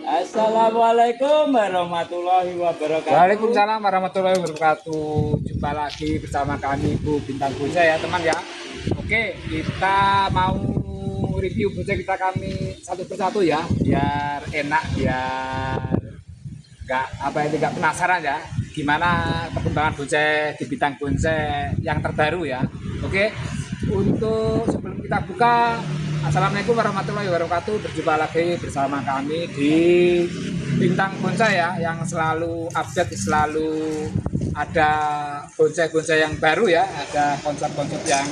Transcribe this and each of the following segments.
Assalamualaikum warahmatullahi wabarakatuh. Waalaikumsalam warahmatullahi wabarakatuh. Jumpa lagi bersama kami Bu Bintang Bonsai ya teman ya. Oke, kita mau review bonsai kita kami satu persatu ya, biar enak, biar nggak penasaran ya. Gimana perkembangan bonsai di Bintang Bonsai yang terbaru ya. Oke, untuk sebelum kita buka, Assalamualaikum warahmatullahi wabarakatuh. Berjumpa lagi bersama kami di Bintang Bonsai ya, yang selalu update, selalu ada bonsai-bonsai yang baru ya, ada konsep-konsep yang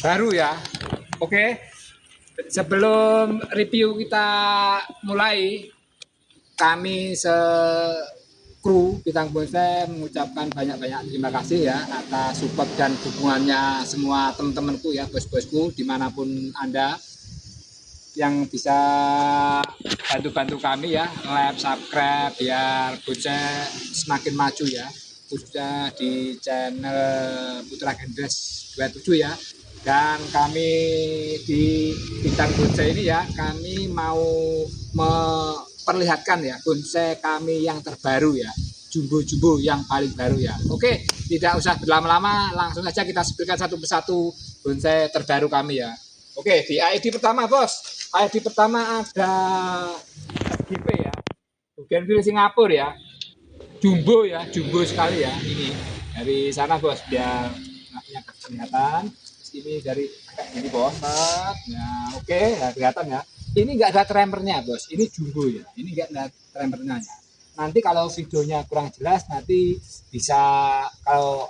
baru ya. Oke, sebelum review kita mulai, kami kru Bintang Bonsai mengucapkan banyak-banyak terima kasih ya atas support dan dukungannya semua teman-temanku ya, bos-bosku dimanapun Anda yang bisa bantu-bantu kami ya, like, subscribe biar bonsai semakin maju ya, khususnya di channel Putra Gendres 27 ya. Dan kami di Bintang Bonsai ini ya, kami mau memperlihatkan ya bonsai kami yang terbaru ya, jumbo-jumbo yang paling baru ya. Oke, tidak usah berlama-lama, langsung saja kita sebutkan satu persatu bonsai terbaru kami ya. Oke, di ID pertama bos, ID pertama ada SGP ya, Bougainville Singapura ya, jumbo ya, jumbo sekali ya. Ini dari sana bos, biar anaknya kelihatan. Ini dari ini bos, ya oke ya, kelihatan ya. Ini nggak ada tremernya bos, ini jumbo ya, ini nggak ada tremernya ya. Nanti kalau videonya kurang jelas, nanti bisa, kalau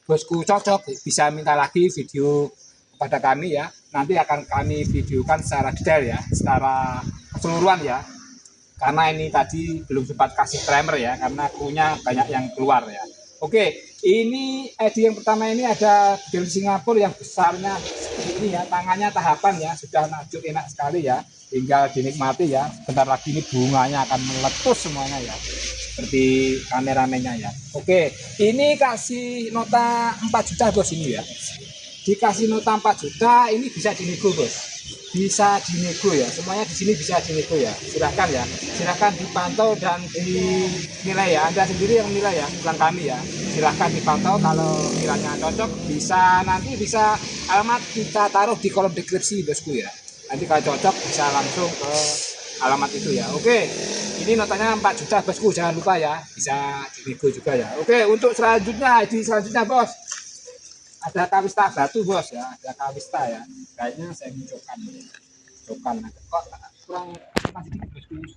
bosku cocok bisa minta lagi video kepada kami ya, nanti akan kami videokan secara detail ya, secara keseluruhan ya, karena ini tadi belum sempat kasih primer ya, karena krunya banyak yang keluar ya. Oke, ini ID yang pertama ini ada Bougainville Singapura yang besarnya seperti ini ya, tangannya tahapan ya, sudah najuk enak sekali ya, tinggal dinikmati ya. Bentar lagi ini bunganya akan meletus semuanya ya, seperti kameramennya ya. Oke, ini kasih nota 4 juta bos ini ya. Dikasih nota 4 juta, ini bisa dinego bos, bisa dinego ya, semuanya di sini bisa dinego ya. Silahkan ya, silahkan dipantau dan dinilai ya, Anda sendiri yang nilai ya, bukan kami ya. Silahkan dipantau, kalau kiranya cocok bisa, nanti bisa alamat kita taruh di kolom deskripsi bosku ya, nanti kalau cocok bisa langsung ke alamat itu ya. Oke, ini notanya 4 juta bosku, jangan lupa ya, bisa dinego juga ya. Oke, untuk selanjutnya, ID selanjutnya bos, ada kawista batu bos ya, ada kawista ya, kayaknya saya cokan kok kurang masih dikit bos,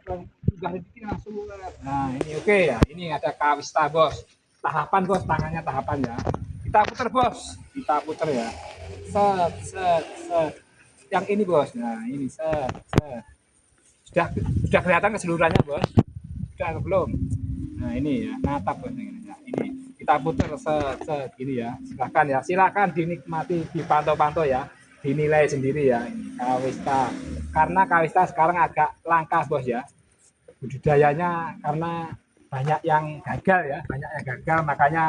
kurang udah dikit langsung. Nah ini oke ya, ini ada kawista bos, tahapan bos, tangannya tahapan ya. Kita putar bos, kita putar ya, set set set, yang ini bos. Nah ini set set, sudah kelihatan keseluruhannya bos, sudah belum? Nah ini ya, natap bos ini. Nah, ini kita putar set gini ya. Silahkan ya, silahkan dinikmati, dipantau-pantau ya, dinilai sendiri ya. Ini kawista, karena kawista sekarang agak langka bos ya, budidayanya, karena banyak yang gagal ya, banyak yang gagal, makanya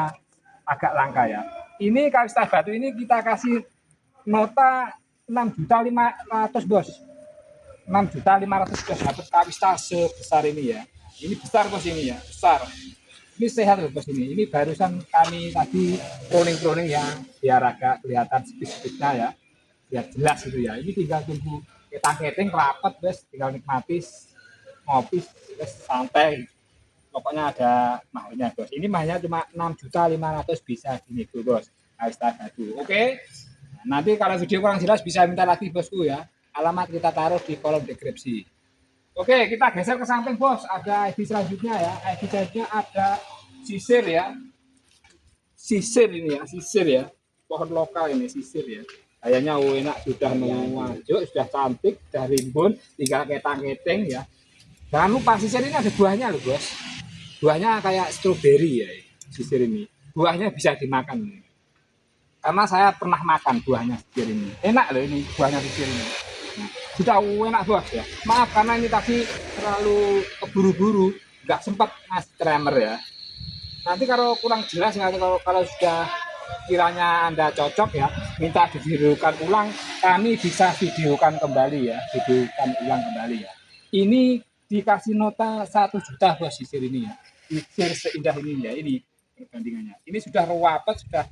agak langka ya. Ini kawista batu ini kita kasih nota 6.500.000 bos, 6.500.000 bos, dapat kawista sebesar ini ya. Ini besar bos, ini ya besar, ini sehat loh bos. Ini barusan kami tadi pruning ya, biar agak kelihatan spesifik-spesiknya ya, biar jelas gitu ya. Ini tinggal tunggu ketang-keting rapat bos, tinggal nikmati ngopi bos, santai. Pokoknya ada mahnya bos. Ini mahnya cuma 6.500.000, bisa dinego bos, kawista batu. Oke, nah, nanti kalau video kurang jelas bisa minta lagi bosku ya, alamat kita taruh di kolom deskripsi. Oke, kita geser ke samping bos, ada ID selanjutnya ya. ID selanjutnya ada sisir ya, sisir ini ya, sisir ya, pohon lokal ini, sisir ya. Kayaknya enak, sudah maju, sudah cantik, sudah rimbun, tinggal ketang-keteng ya. Jangan lupa sisir ini ada buahnya loh bos, buahnya kayak stroberi ya, sisir ini buahnya bisa dimakan, karena saya pernah makan buahnya sisir ini, enak loh ini buahnya sisir ini. Nah, sudah enak bos ya. Maaf karena ini tadi terlalu keburu-buru, nggak sempat ngasih tremer ya. Nanti kalau kurang jelas, nanti kalau sudah kiranya Anda cocok ya, minta divideokan ulang, kami bisa videokan kembali ya, videokan ulang kembali ya. Ini dikasih nota 1 juta bos sisir ini ya, sisir seindah ini ya, ini perbandingannya. Ini sudah ruwet, sudah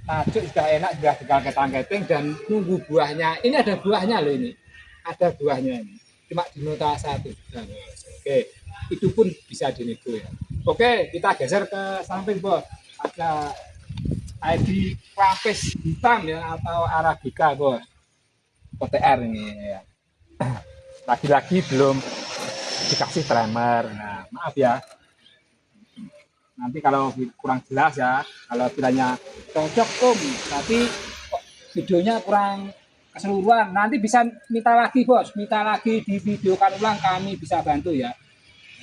tajuk, sudah enak, sudah tinggal ketang-keting dan nunggu buahnya. Ini ada buahnya loh ini, ada buahnya ini. Cuma di nota 1 juta bos. Oke, itu pun bisa dinego ya. Oke, kita geser ke samping bos. Ada ID lapis hitam ya atau arabica bos. OTR ini ya. Lagi-lagi belum dikasih primer. Nah, maaf ya. Nanti kalau kurang jelas ya, kalau kiranya cocok tapi videonya kurang keseluruhan, nanti bisa minta lagi bos, minta lagi di videokan ulang, kami bisa bantu ya.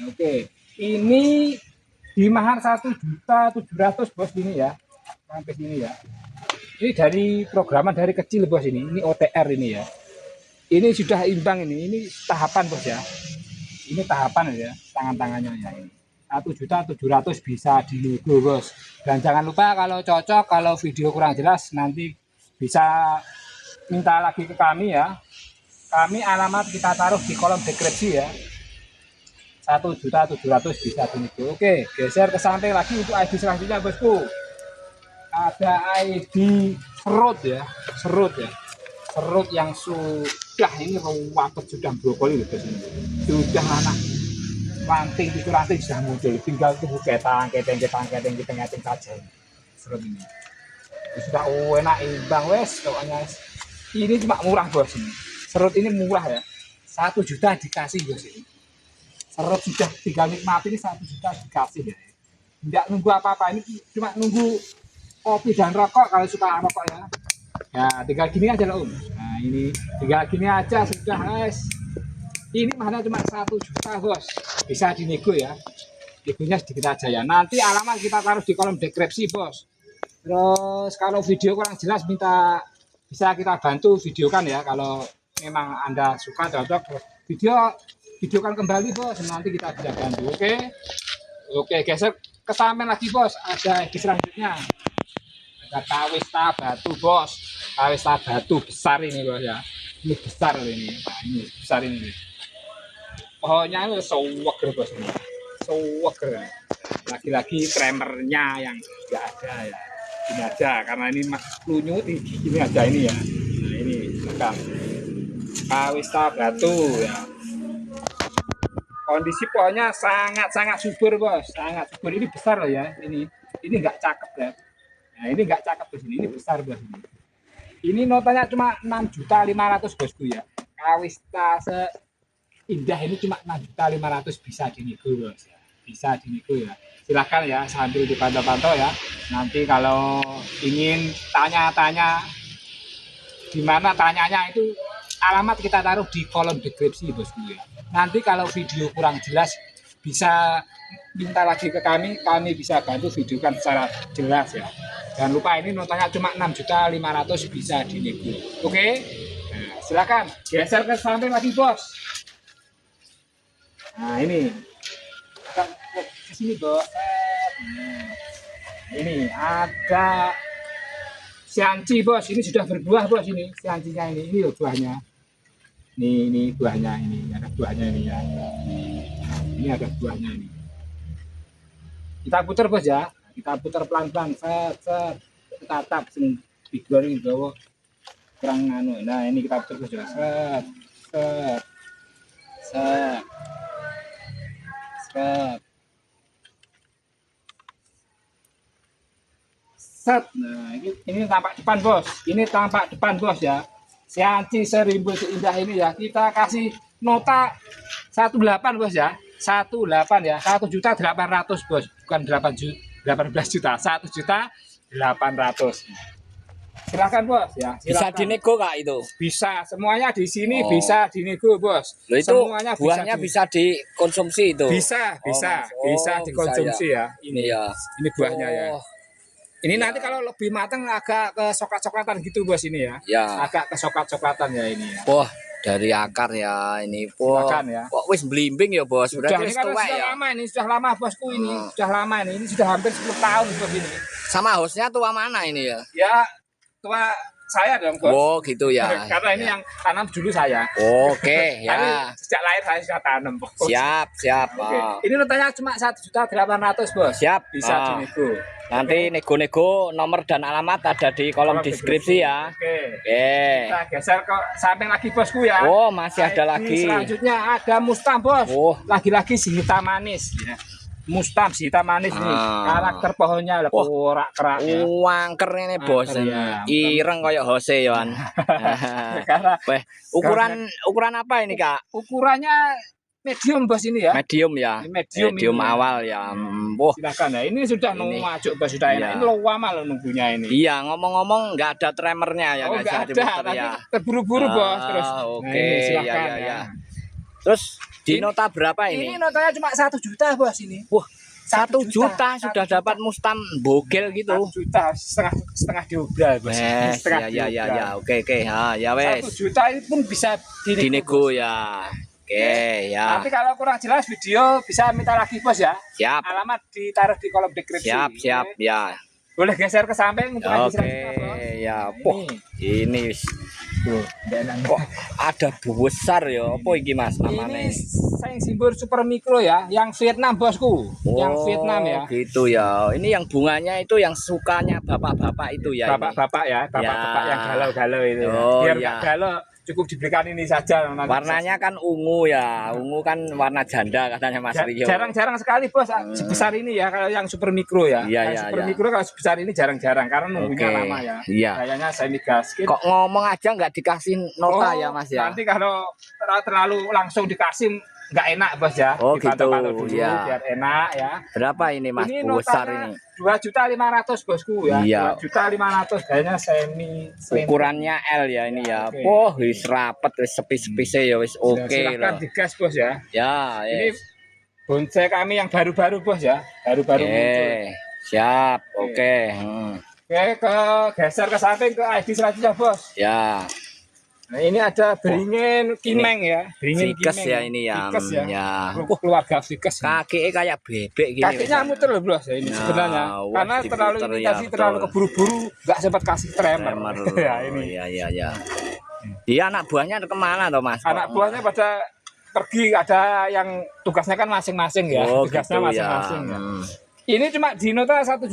Oke, ini di mahar 1.700.000 bos ini ya, sampai sini ya. Ini dari programan dari kecil bos ini OTR ini ya. Ini sudah imbang ini tahapan bos ya. Ini tahapan ya, tangan-tangannya ya ini. 1.700.000 bisa dinego bos. Dan jangan lupa kalau cocok, kalau video kurang jelas nanti bisa minta lagi ke kami ya. Kami alamat kita taruh di kolom deskripsi ya. 1.700.000 bisa dinego. Oke, geser ke samping lagi untuk ID selanjutnya bosku. Ada ID serut ya, serut ya. Serut yang sudah ini ruwet, sudah brokoli bos ini. Sudah anak ranting itu ranting sudah muncul, tinggal tunggu ketang saja serut ini. Sudah enak imbang wes pokoknya. Ini cuma murah bos ini. Serut ini murah ya, 1 juta dikasih bos ini. Serut sudah tinggal nikmati ini 1 juta dikasih ya. Tidak nunggu apa-apa, ini cuma nunggu kopi dan rokok kalau suka rokok ya. Ya tinggal gini aja loh. Nah ini tinggal gini aja sudah guys. Ini mahal cuma 1 juta bos, bisa dinego ya. Negonya sedikit aja ya. Nanti alamat kita taruh di kolom deskripsi bos. Terus kalau video kurang jelas bisa kita bantu videokan ya. Kalau memang Anda suka cocok videokan kembali bos. Nanti kita bisa bantu. Oke geser ke samping lagi bos. Ada selanjutnya. Ada kawista batu bos. Kawista batu besar ini bos ya. Ini besar ini. Nah, ini besar ini. Pohonnya itu sewager bos ini. Sewager. Lagi-lagi kremernya yang enggak ada ya. Ini aja karena ini lunyut ini aja ini ya. Nah ini belakang. Kawista batu ya. Kondisi pohonnya sangat subur bos, sangat subur. Ini besar loh ya. Ini enggak cakep ya. Nah ini enggak cakep bos ini besar bos ini. Ini notanya cuma 6.500.000 bosku ya. Kawista indah ini cuma 6.500.000 bisa dinego bos ya. Bisa dinego ya. Silahkan ya sambil dipantau-pantau ya. Nanti kalau ingin tanya-tanya gimana tanyanya itu alamat kita taruh di kolom deskripsi bosku ya. Nanti kalau video kurang jelas bisa minta lagi ke kami bisa bantu videokan secara jelas ya. Jangan lupa ini notanya cuma 6.500.000 bisa dinego. Oke. Nah, silakan geser ke samping lagi bos. Nah ini ke sini bos. Nah, ini ada sianci bos. Ini sudah berbuah bos ini siancinya ini loh buahnya. Ini buahnya ini ada buahnya ini ya. Ini ada buahnya ini. Kita putar bos ya. Kita putar pelan-pelan. Set. Tatap sing digoreng bawa kurang anu. Nah ini kita putar bos ya. Set. Nah ini tampak depan bos. Ini tampak depan bos ya. Sianci serimbun seindah ini ya. Kita kasih nota 18 bos ya. 18 ya. 1.800.000 bos. Bukan 18 juta. 1.800.000. Silahkan bos ya. Silahkan. Bisa dinego kak itu? Bisa. Semuanya di sini bisa dinego bos. Loh, itu semuanya buahnya bisa dikonsumsi itu? Bisa dikonsumsi ya. Ini ya. Ini buahnya ya. Ini nanti kalau lebih matang agak ke coklat-coklatan gitu bos ini ya. Ya. Agak ke coklat-coklatan ya ini ya. Wah dari akar ya ini. Silakan ya. Kok wis blimbing ya bos? Sudah ini kan sudah ya? lama ini, sudah lama bosku ini. Sudah lama ini sudah hampir 10 tahun bos ini. Sama hostnya tua mana ini ya? Ya tua saya dong bos. Oh gitu ya. Karena ini yang tanam dulu saya. Oke Tapi ya. sejak lahir saya sudah tanam bos. Siap, siap. Oke. Oh, Ini notanya cuma 1.800.000 bos. siap. Bisa Oh, dinego. nanti nego-nego nomor dan alamat ada di kolom deskripsi ya. Oke. Oke. Kita geser ke samping lagi bosku ya. Oh, masih ada Ini lagi. selanjutnya ada Mustam bos. Oh. Lagi-lagi si hitam manis. Ya. Mustam si hitam manis nih. Ah. Karakter pohonnya lah kerak ya. Wangker ini bos. Angker, ya. Ireng kayak Jose Yohan. Karena Weh, ukuran apa ini Kak? ukurannya medium bos ini ya. Medium ya. Medium Medium ini. awal ya. Wah. Silakan ya. Ini sudah Ini. nunggu majuk bos sudah enak. Iya. Ini lo lama lo nunggunya ini. Iya, ngomong-ngomong nggak ada tremernya ya Oh nggak enggak bisa ada, diputer tapi ya. terburu-buru bos terus. Oke, ini silakan ya, ya. ya. Terus di nota berapa Ini ini? notanya cuma 1 juta bos ini. Wah, 1 juta 1 sudah juta. dapat Mustam bogel 1 gitu. juta setengah diobral bos. Wes, Setengah ya diobral. ya, oke ya 1 wes. juta itu pun bisa Dinego ya. Oke, ya. Tapi kalau kurang jelas video bisa minta lagi bos ya. Siap, Alamat ditaruh di kolom deskripsi. siap ya. Boleh geser ke samping untuk lagi Oke, selanjutnya, bos. ya. Wah, ini wis. Tuh, enak. Kok ada besar ya? Apa iki Mas namanya? Ini sayang simbol super mikro ya, yang Vietnam bosku, yang Vietnam ya. Gitu ya. Ini yang bunganya itu yang sukanya bapak-bapak itu ya. ini. Bapak-bapak ya, bapak-bapak Ya. yang galau-galau itu. Ya. Oh, Biar ya. nggak galau, cukup diberikan ini saja. Nanti Warnanya kan ungu ya. Ungu kan warna janda katanya Mas Rio. jarang-jarang sekali bos sebesar ini ya kalau yang super mikro ya. Iya, Yang iya, super iya. mikro kalau sebesar ini jarang-jarang karena nunggunya Oke. lama ya. Iya. Kayaknya semi gasket. Kok ngomong aja nggak dikasih nota Oh, ya Mas ya? Nanti kalau terlalu langsung dikasih nggak enak bos ya. Oh, Dipantau-pantau gitu, dulu ya. biar enak ya. Berapa ini Mas Ini besar notanya ini? 2.500.000 bosku ya. Iya. 2.500.000 kayaknya semi. Ukurannya L ya ini ya. Oke. Wah, wis rapet wis sepi-sepise ya wis oke Silahkan loh. digas bos ya. Ya, Ini yes. bonsai kami yang baru-baru bos ya. Baru-baru muncul. Siap. Oke. Oke. Oke, geser ke samping ke ID selanjutnya bos. Ya. Nah ini ada beringin kimeng ya. Beringin Fikes kimeng ya ini ya. Fikes ya. Ya. Wah, keluarga Fikes. Kaki kayak bebek gini. Kakinya muter loh bos ya ini Nah, sebenarnya. wah, Karena terlalu diputer ini ya, tadi terlalu betul. keburu-buru, nggak sempat kasih tremer. Tremor. ya ini. Ya. Dia anak buahnya kemana toh Mas? Anak buahnya pada pergi, ada yang tugasnya kan masing-masing ya. Oh, Tugasnya gitu ya. masing-masing ya. Ini cuma di nota 1.500.000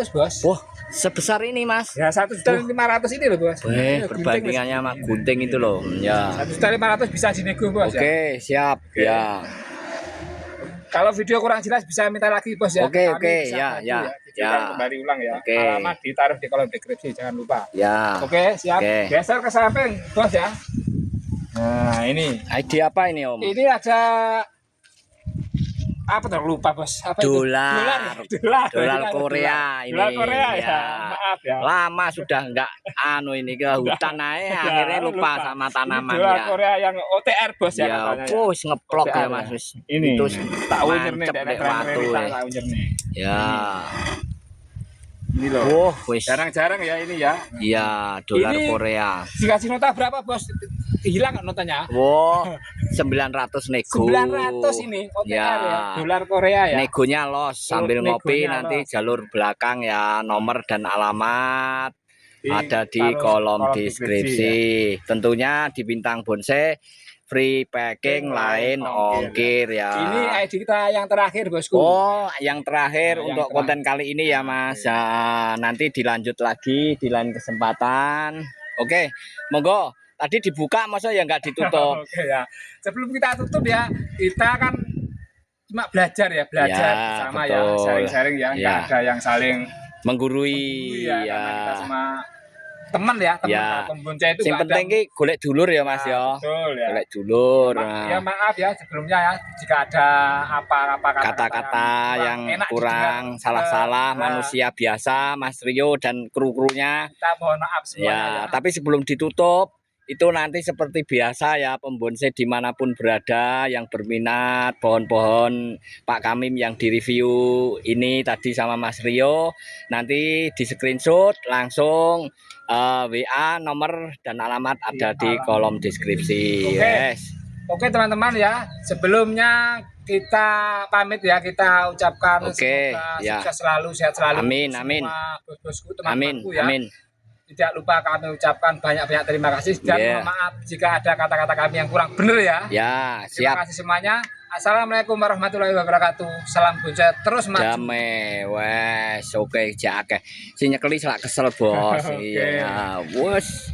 bos. Wah, sebesar ini Mas. Ya 1.500.000 ini loh bos. Weh, Ini perbandingannya sama gunting itu loh. Ya. 1.500.000 bisa dinego bos ya. Oke, siap. Oke. Ya. Kalau video kurang jelas bisa minta lagi bos ya. Oke, Kami oke, bisa ya, bantu ya, Video ya. kan kembali ulang ya. Oke. Alamat ditaruh di kolom deskripsi jangan lupa. Ya. Oke, siap. Oke. Geser ke samping bos ya. Nah ini. ID apa ini Om? Ini ada apa tuh lupa bos? Apa itu? Dolar. Dolar Korea ini. Dolar Korea ya. Ya. Maaf ya. Lama sudah enggak ini ke hutan aja akhirnya lupa sama tanaman Dolar ya. Korea yang OTR bos ya, Ya, katanya. wis ngeplok OTR ya Mas wis. Ini Itu tak unyir nih mancep daerah dek watu. tak unyir nih. Ya. Ini loh. Wah, wis. Jarang-jarang ya ini ya. Iya, dolar Ini- Korea. Dikasih nota berapa bos? Hilang nggak notanya? Wow, 900 nego. 900 ini OTR ya. Ya. Dolar Korea ya. Negonya los sambil ngopi Negonya nanti los. jalur belakang ya, nomor dan alamat ada di taruh kolom deskripsi. Tentunya di Bintang Bonsai free packing lain ongkir ya. Ini ID kita yang terakhir bosku. Oh, yang terakhir Nah, yang untuk terakhir. konten kali ini ya Mas. Ya, nanti dilanjut lagi di lain kesempatan. Oke, monggo. Tadi dibuka masa ya nggak ditutup. Oke ya. Sebelum kita tutup ya, kita kan cuma belajar ya, belajar Ya, bersama ya, betul. sharing-sharing ya. Nggak Ya. ada yang saling Menggurui ya. ya. Karena kita sama teman ya, teman Ya. pembonsai itu Sing nggak ada- penting ki golek dulur ya Mas ya. Betul ya. Golek dulur. Ya maaf ya sebelumnya ya jika ada apa-apa Kata-kata yang enak kurang didengar. salah-salah Nah, manusia biasa Mas Rio dan kru-krunya. kita mohon maaf semuanya Ya, ya. tapi sebelum ditutup itu nanti seperti biasa ya pembonsai dimanapun berada yang berminat pohon-pohon Pak Kamim yang direview ini tadi sama Mas Rio nanti di screenshot langsung WA nomor dan alamat ada di kolom deskripsi. Oke. Yes. Oke teman-teman ya, sebelumnya kita pamit ya, kita ucapkan Oke, semoga ya. sukses selalu, sehat selalu. Amin, semua amin. bos-bosku, Amin, teman-temanku ya. amin. tidak lupa kami ucapkan banyak-banyak terima kasih dan Yeah. mohon maaf jika ada kata-kata kami yang kurang benar ya. Ya, Terima siap. kasih semuanya. Assalamualaikum warahmatullahi wabarakatuh. Salam Bonce terus maju. Damai, wes, oke, jake. Si nyekeli selak kesel bos. Oke. Iya, wes.